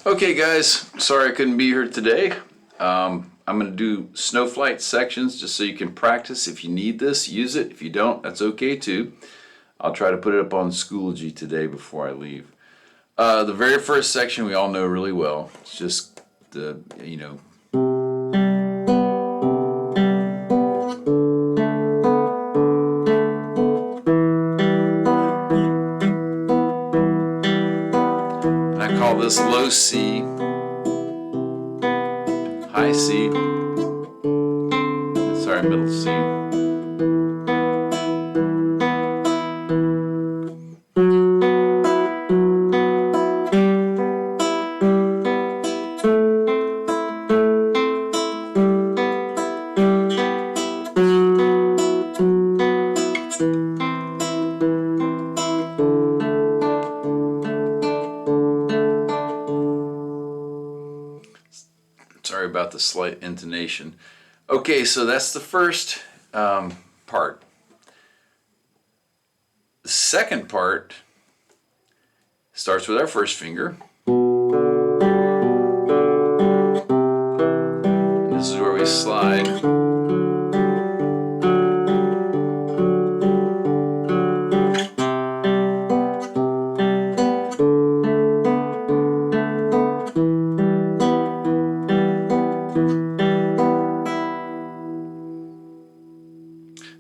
Okay guys, sorry I couldn't be here today. I'm going to do Snowflight sections just so you can practice. If you need this, use it. If you don't, that's okay too. I'll try to put it up on Schoology today before I leave. The very first section we all know really well. It's just the, and I call this low C, high C, sorry, middle C. Sorry about the slight intonation. Okay, so that's the first part. The second part starts with our first finger. And this is where we slide.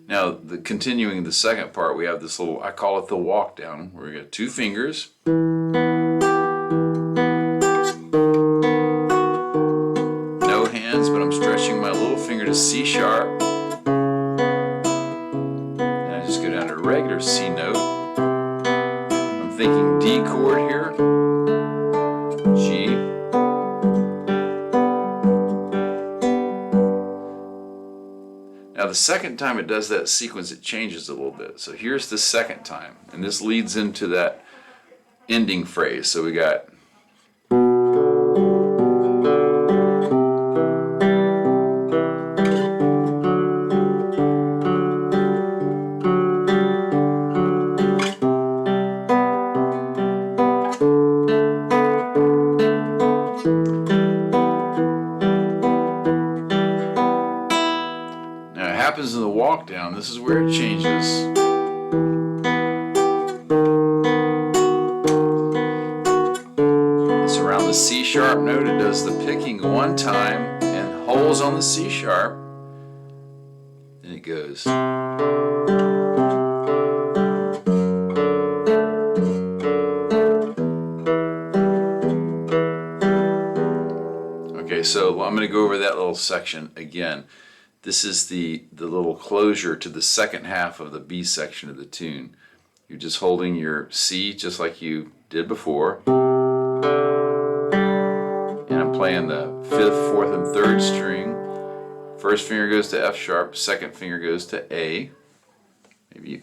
Now, continuing the second part, we have this little, I call it the walk down, where we got two fingers. No hands, but I'm stretching my little finger to C sharp. And I just go down to a regular C note. I'm thinking D chord here, G. Now the second time it does that sequence, it changes a little bit. So here's the second time, and this leads into that ending phrase. So we got happens in the walk down, this is where it changes. It's around the C sharp note. It does the picking one time and holds on the C sharp. Then it goes. Okay, so I'm going to go over that little section again. This is the little closure to the second half of the B section of the tune. You're just holding your C just like you did before. And I'm playing the 5th, 4th, and 3rd string. First finger goes to F sharp, second finger goes to A. Maybe you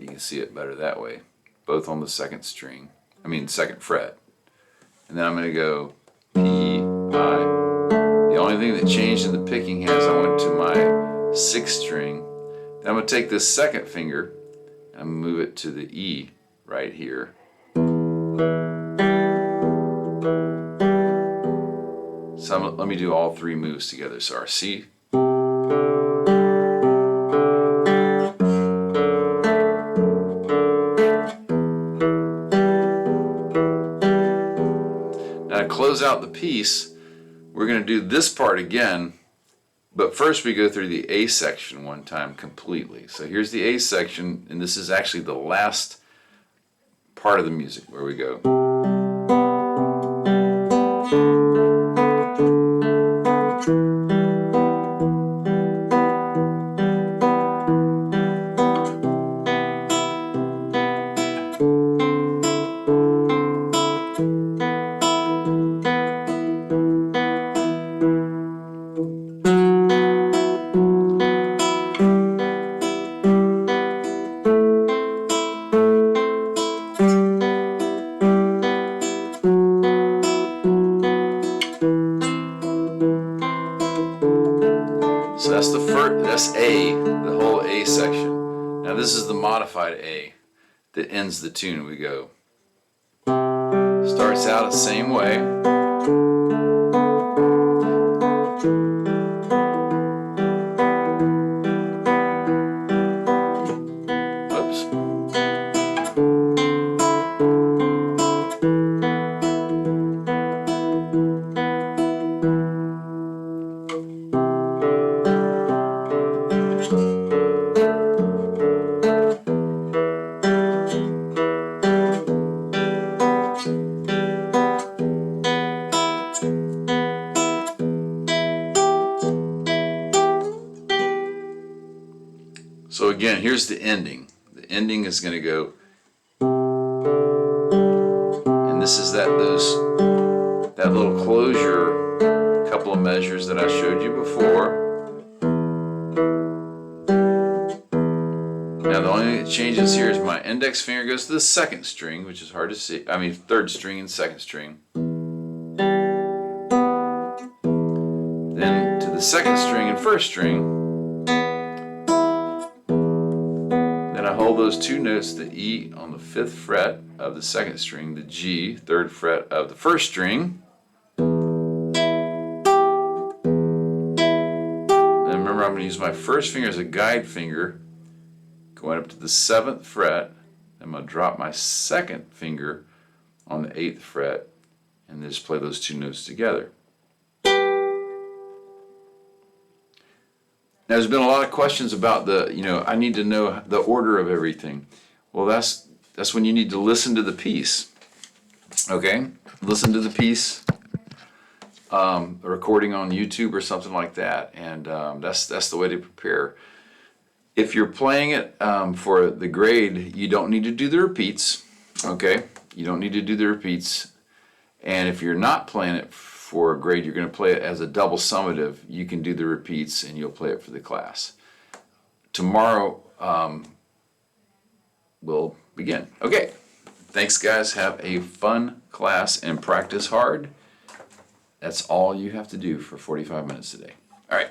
can see it better that way. Both on the second fret. And then I'm going to go P, I. The only thing that changed in the picking hands, I went to my 6th string. Then I'm going to take this second finger and move it to the E right here. So let me do all three moves together. So our C. Now to close out the piece, we're going to do this part again, but first we go through the A section one time completely. So here's the A section, and this is actually the last part of the music where we go. So that's that's A, the whole A section. Now this is the modified A that ends the tune. We go. Starts out the same way. Oops. So again, here's the ending. The ending is going to go, and this is that little closure couple of measures that I showed you before. Now the only thing that changes here is my index finger goes to the second string, which is hard to see. I mean third string and second string. Then to the second string and first string. Then I hold those two notes, the E on the 5th fret of the second string, the G, 3rd fret of the first string. And remember, I'm going to use my first finger as a guide finger, going up to the 7th fret. I'm going to drop my second finger on the 8th fret and just play those two notes together. Now, there's been a lot of questions about I need to know the order of everything. Well, that's when you need to listen to the piece. Okay? Listen to the piece, a recording on YouTube or something like that, and that's the way to prepare. If you're playing it for the grade, you don't need to do the repeats. Okay? You don't need to do the repeats. And if you're not playing it for a grade, you're going to play it as a double summative. You can do the repeats and you'll play it for the class. Tomorrow we'll begin. Okay, thanks guys. Have a fun class and practice hard. That's all you have to do for 45 minutes today. All right.